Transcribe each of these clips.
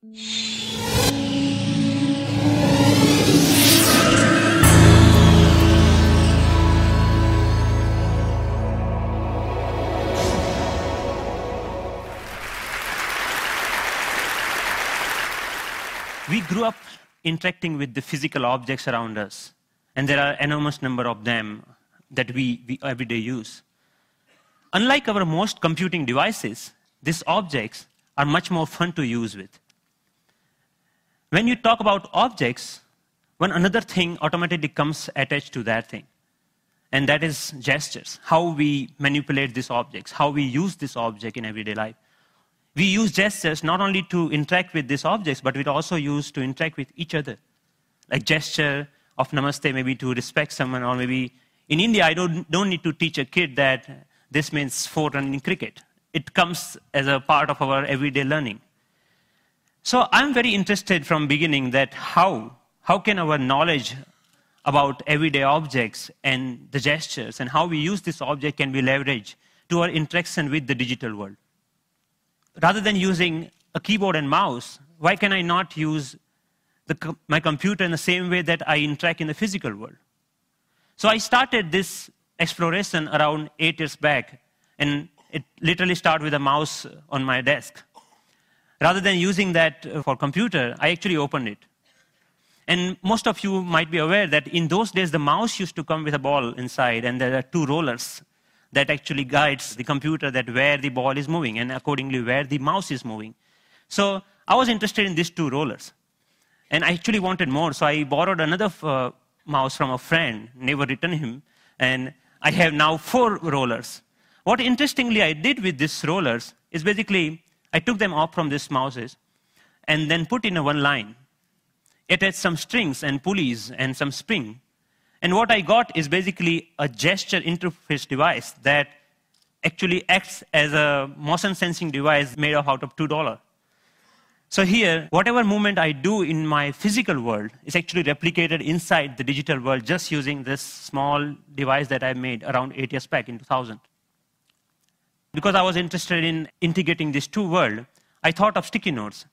We grew up interacting with the physical objects around us, and there are an enormous number of them that we every day use. Unlike our most computing devices, these objects are much more fun to use with. When you talk about objects, one another thing automatically comes attached to that thing, and that is gestures, how we manipulate these objects, how we use this object in everyday life. We use gestures not only to interact with these objects, but we also use to interact with each other. Like gesture of namaste, maybe to respect someone, or maybe in India, I don't need to teach a kid that this means 4 run in cricket. It comes as a part of our everyday learning. So I'm very interested from beginning that how can our knowledge about everyday objects and the gestures and how we use this object can be leveraged to our interaction with the digital world. Rather than using a keyboard and mouse, why can I not use my computer in the same way that I interact in the physical world? So I started this exploration around 8 years back, and it literally started with a mouse on my desk. Rather than using that for computer, I actually opened it. And most of you might be aware that in those days, the mouse used to come with a ball inside, and there are 2 rollers that actually guides the computer that where the ball is moving and accordingly where the mouse is moving. So I was interested in these 2 rollers. And I actually wanted more, so I borrowed another mouse from a friend, never returned him, and I have now 4 rollers. What interestingly I did with these rollers is basically I took them off from these mouses and then put in a one line. It had some strings and pulleys and some spring. And what I got is basically a gesture interface device that actually acts as a motion sensing device made out of $2. So here, whatever movement I do in my physical world is actually replicated inside the digital world just using this small device that I made around 8 years back in 2000. Because I was interested in integrating these 2 worlds, I thought of sticky notes.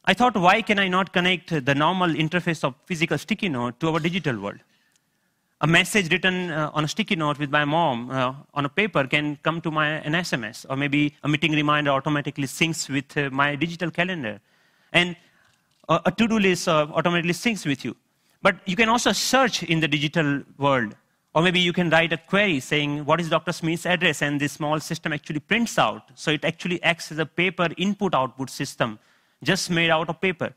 I thought, why can I not connect the normal interface of physical sticky note to our digital world? A message written on a sticky note with my mom on a paper can come to an SMS, or maybe a meeting reminder automatically syncs with my digital calendar. And a to-do list automatically syncs with you. But you can also search in the digital world, or maybe you can write a query saying, what is Dr. Smith's address? And this small system actually prints out. So it actually acts as a paper input-output system, just made out of paper.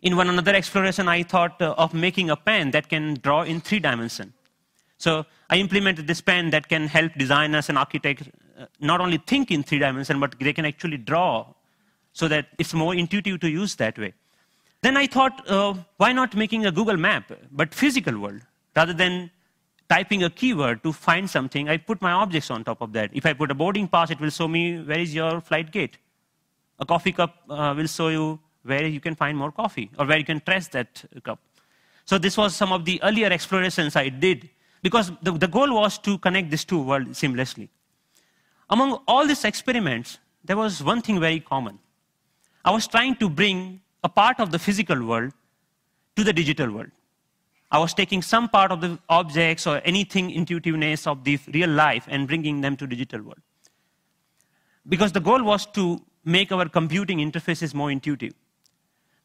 In one another exploration, I thought of making a pen that can draw in 3 dimensions. So I implemented this pen that can help designers and architects not only think in 3 dimensions, but they can actually draw so that it's more intuitive to use that way. Then I thought, why not making a Google map, but physical world? Rather than typing a keyword to find something, I put my objects on top of that. If I put a boarding pass, it will show me where is your flight gate. A coffee cup will show you where you can find more coffee, or where you can trace that cup. So this was some of the earlier explorations I did, because the goal was to connect these 2 worlds seamlessly. Among all these experiments, there was one thing very common. I was trying to bring a part of the physical world to the digital world. I was taking some part of the objects or anything intuitiveness of the real life and bringing them to digital world. Because the goal was to make our computing interfaces more intuitive.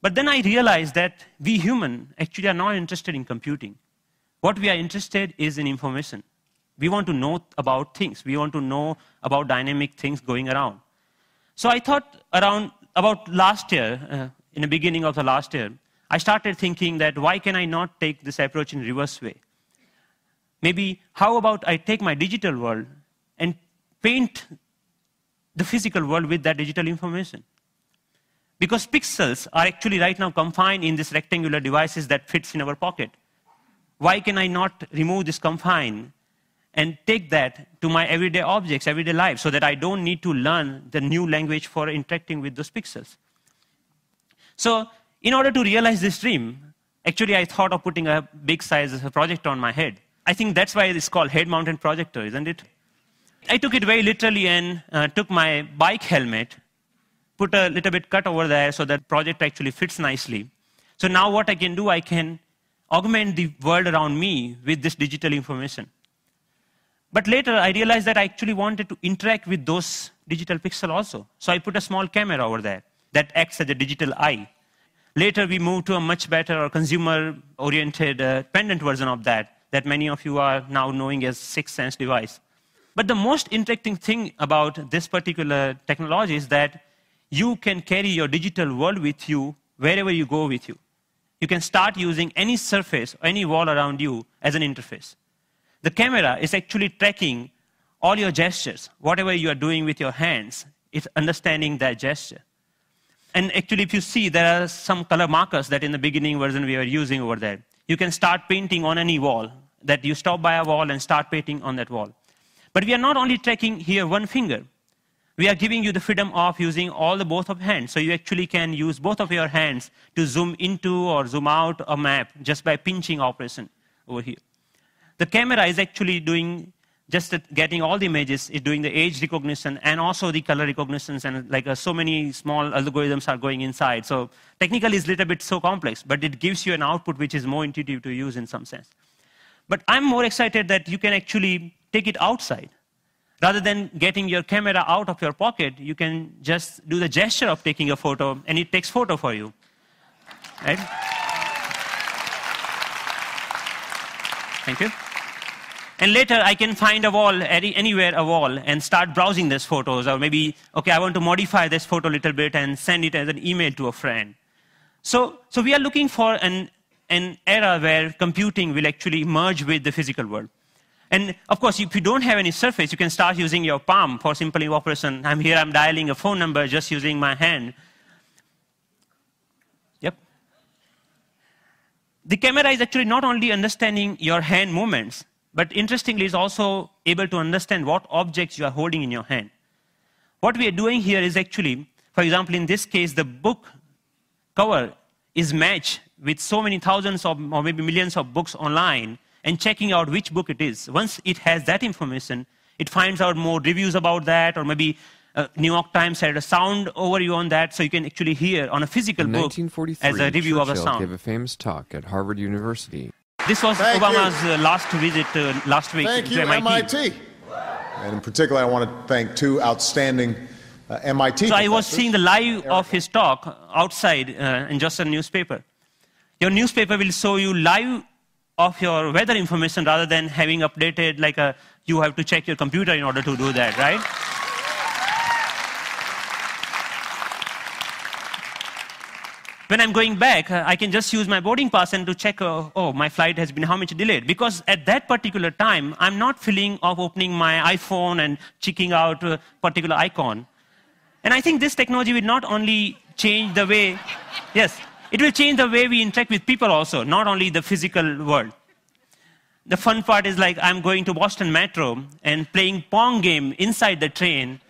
But then I realized that we humans actually are not interested in computing. What we are interested is in information. We want to know about things. We want to know about dynamic things going around. So I thought about last year, in the beginning of the last year, I started thinking that why can I not take this approach in reverse way? Maybe how about I take my digital world and paint the physical world with that digital information? Because pixels are actually right now confined in these rectangular devices that fits in our pocket. Why can I not remove this confine and take that to my everyday objects, everyday life, so that I don't need to learn the new language for interacting with those pixels? So in order to realize this dream, actually I thought of putting a big size projector on my head. I think that's why it's called head-mounted projector, isn't it? I took it very literally and took my bike helmet, put a little bit cut over there so that project actually fits nicely. So now what I can do, I can augment the world around me with this digital information. But later, I realized that I actually wanted to interact with those digital pixels also. So I put a small camera over there that acts as a digital eye. Later, we moved to a much better or consumer-oriented pendant version of that many of you are now knowing as Sixth Sense device. But the most interesting thing about this particular technology is that you can carry your digital world with you wherever you go with you. You can start using any surface or any wall around you as an interface. The camera is actually tracking all your gestures. Whatever you are doing with your hands, it's understanding that gesture. And actually, if you see, there are some color markers that in the beginning version we were using over there. You can start painting on any wall, that you stop by a wall and start painting on that wall. But we are not only tracking here one finger. We are giving you the freedom of using both of hands. So you actually can use both of your hands to zoom into or zoom out a map just by pinching operation over here. The camera is actually doing just getting all the images, it's doing the age recognition and also the color recognitions, and so many small algorithms are going inside. So technically it's a little bit so complex, but it gives you an output which is more intuitive to use in some sense. But I'm more excited that you can actually take it outside. Rather than getting your camera out of your pocket, you can just do the gesture of taking a photo, and it takes photo for you. Right? Thank you. And later, I can find a wall, anywhere a wall, and start browsing these photos. Or maybe, okay, I want to modify this photo a little bit and send it as an email to a friend. So we are looking for an era where computing will actually merge with the physical world. And of course, if you don't have any surface, you can start using your palm for simple operation. I'm here, I'm dialing a phone number just using my hand. Yep. The camera is actually not only understanding your hand movements, but interestingly, it's also able to understand what objects you are holding in your hand. What we are doing here is actually, for example, in this case, the book cover is matched with so many thousands or maybe millions of books online, and checking out which book it is. Once it has that information, it finds out more reviews about that, or maybe New York Times had a sound overview on that, so you can actually hear on a physical book as a review of a sound. Gave a famous talk at Harvard University. This was Obama's last visit last week to MIT. And in particular, I want to thank two outstanding MIT So I was seeing the live of his talk outside in just a newspaper. Your newspaper will show you live of your weather information rather than having updated you have to check your computer in order to do that, right? When I'm going back, I can just use my boarding pass and to check, oh, my flight has been how much delayed. Because at that particular time, I'm not feeling of opening my iPhone and checking out a particular icon. And I think this technology will not only change the way, yes, it will change the way we interact with people also, not only the physical world. The fun part is I'm going to Boston Metro and playing Pong game inside the train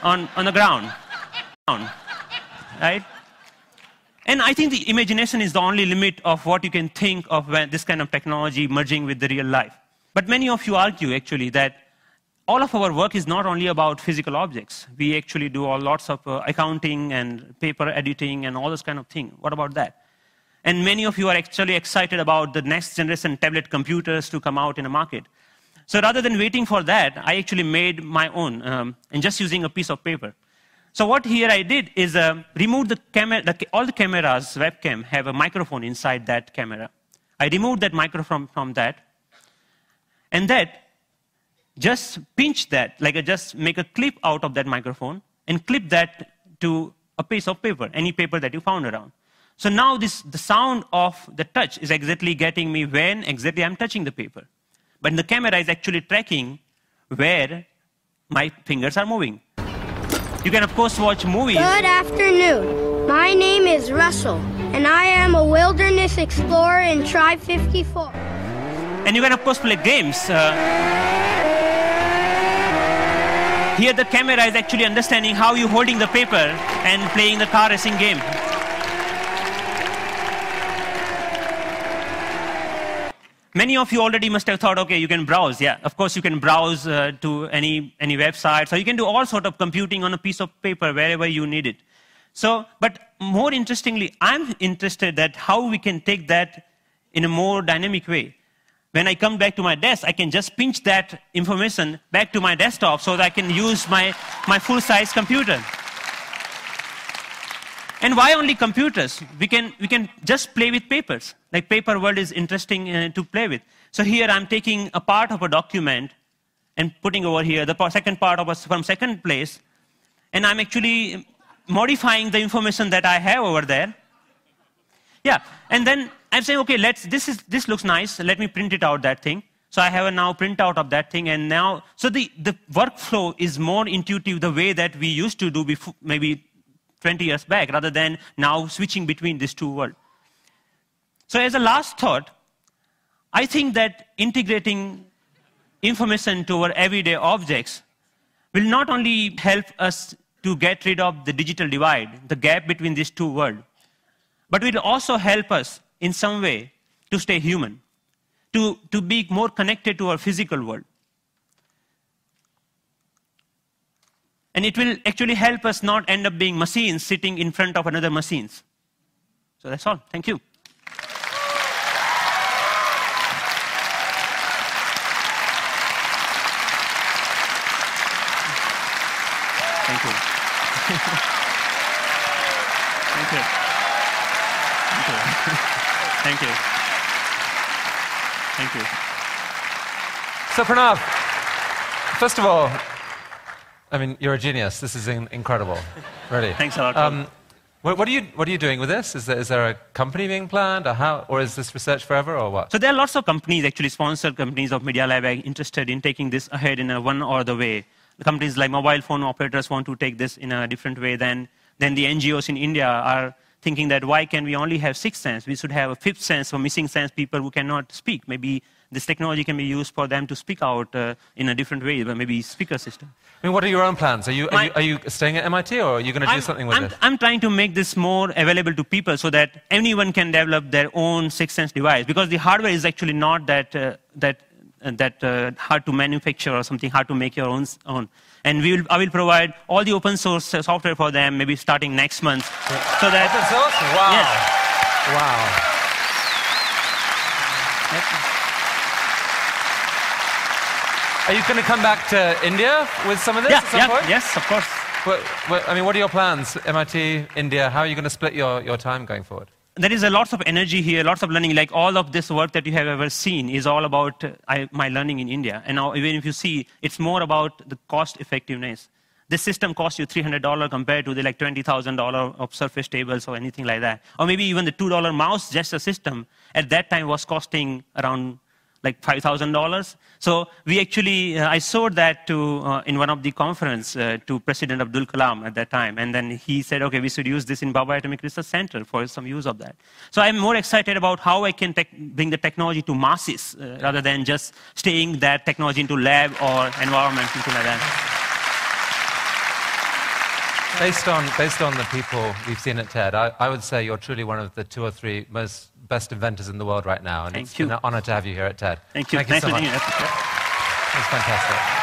on the ground, right? And I think the imagination is the only limit of what you can think of when this kind of technology merging with the real life. But many of you argue, actually, that all of our work is not only about physical objects. We actually do lots of accounting and paper editing and all this kind of thing. What about that? And many of you are actually excited about the next generation tablet computers to come out in the market. So rather than waiting for that, I actually made my own, and just using a piece of paper. So what here I did is remove the camera. All the cameras, webcam, have a microphone inside that camera. I removed that microphone from that, and that just pinch that, just make a clip out of that microphone and clip that to a piece of paper, any paper that you found around. So now the sound of the touch is exactly getting me when exactly I'm touching the paper. But the camera is actually tracking where my fingers are moving. You can, of course, watch movies. Good afternoon. My name is Russell, and I am a wilderness explorer in Tribe 54. And you can, of course, play games. Here, the camera is actually understanding how you're holding the paper and playing the car racing game. Many of you already must have thought, okay, you can browse. Yeah, of course you can browse to any website. So you can do all sort of computing on a piece of paper wherever you need it. So, but more interestingly, I'm interested that how we can take that in a more dynamic way. When I come back to my desk, I can just pinch that information back to my desktop so that I can use my full-size computer. And why only computers? We can just play with papers. Like paper world is interesting to play with. So here I'm taking a part of a document and putting over here the second part of from second place, and I'm actually modifying the information that I have over there. Yeah, and then I'm saying, okay, this looks nice. Let me print it out, that thing. So I have a now printout of that thing, and now, so the workflow is more intuitive the way that we used to do before, maybe 20 years back, rather than now switching between these two worlds. So as a last thought, I think that integrating information to our everyday objects will not only help us to get rid of the digital divide, the gap between these two worlds, but will also help us in some way to stay human, to be more connected to our physical world. And it will actually help us not end up being machines sitting in front of another machines. So that's all. Thank you. Thank you. Thank you. Thank you. Thank you. Thank you. So Pranav, first of all, I mean, you're a genius. This is incredible, really. Thanks a lot. What are you doing with this? Is there a company being planned, or is this research forever, or what? So there are lots of companies, actually sponsored companies of Media Lab, interested in taking this ahead in one or the way. The companies like mobile phone operators want to take this in a different way than the NGOs in India are thinking that why can we only have sixth sense? We should have a fifth sense for missing sense people who cannot speak. Maybe this technology can be used for them to speak out in a different way, but maybe speaker system. I mean, what are your own plans? Are you staying at MIT, or are you going to do something with it? I'm trying to make this more available to people so that anyone can develop their own sixth sense device, because the hardware is actually not that hard to manufacture or something hard to make your own. And I will provide all the open source software for them, maybe starting next month. So that open source? Wow. Yes. Wow. Are you going to come back to India with some of this at some point? Yes, of course. I mean, what are your plans? MIT, India, how are you going to split your time going forward? There is a lots of energy here, lots of learning. Like all of this work that you have ever seen is all about my learning in India. And now even if you see, it's more about the cost effectiveness. This system costs you $300 compared to the like $20,000 of Surface tables or anything like that. Or maybe even the $2 mouse, just a system, at that time was costing around like $5,000. So we actually, I showed that to, in one of the conference to President Abdul Kalam at that time. And then he said, okay, we should use this in Bhabha Atomic Research Center for some use of that. So I'm more excited about how I can bring the technology to masses rather than just staying that technology into lab or environment, something like that. Based on the people we've seen at TED, I would say you're truly one of the 2 or 3 best inventors in the world right now. And it's been an honor to have you here at TED. Thank you. Thank you so much. It was fantastic.